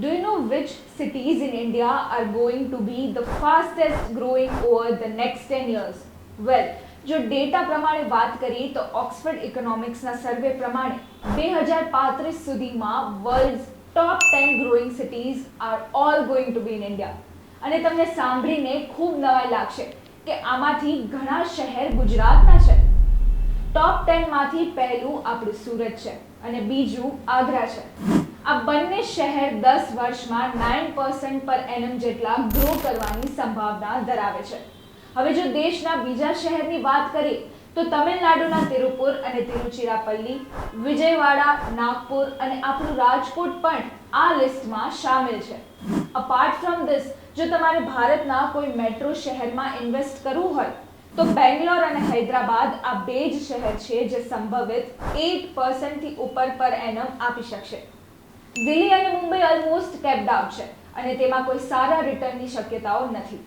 Do you know which cities in India are going to be the fastest growing over the next 10 years? Well, જો data પ્રમાણે વાત કરીએ તો Oxford ઇકોનોમિક્સના સર્વે પ્રમાણે 2035 સુધીમાં world's top 10 growing cities are all going to B in India અને તમને સાંભળીને ખૂબ નવાઈ લાગશે કે આમાંથી ઘણા શહેર ગુજરાતના છે. ટોપ 10માંથી પહેલું આપણું સુરત છે અને બીજું આગ્રા છે. આ બંને શહેર 10 વર્ષમાં 9% પર એનમ જેટલા ગ્રો કરવાની સંભાવના ધરાવે છે. હવે જો દેશના બીજા શહેરની વાત કરીએ તો તમિલનાડુના તિરુપુર અને તિરુચિરાપલ્લી, વિજયવાડા, નાગપુર અને આપણું રાજકોટ પણ આ લિસ્ટમાં સામેલ છે. અપાર્ટ ફ્રોમ ધીસ, જો તમારે ભારતના કોઈ મેટ્રો શહેરમાં ઇન્વેસ્ટ કરવું હોય તો બેંગ્લોર અને હૈદરાબાદ આ બે જ શહેર છે જે સંભવિત 8% થી ઉપર પર એનમ આપી શકશે. દિલ્હી અને મુંબઈ ઓલમોસ્ટ કેપ્ડ આઉટ છે અને તેમાં કોઈ સારા રિટર્નની શક્યતાઓ નથી.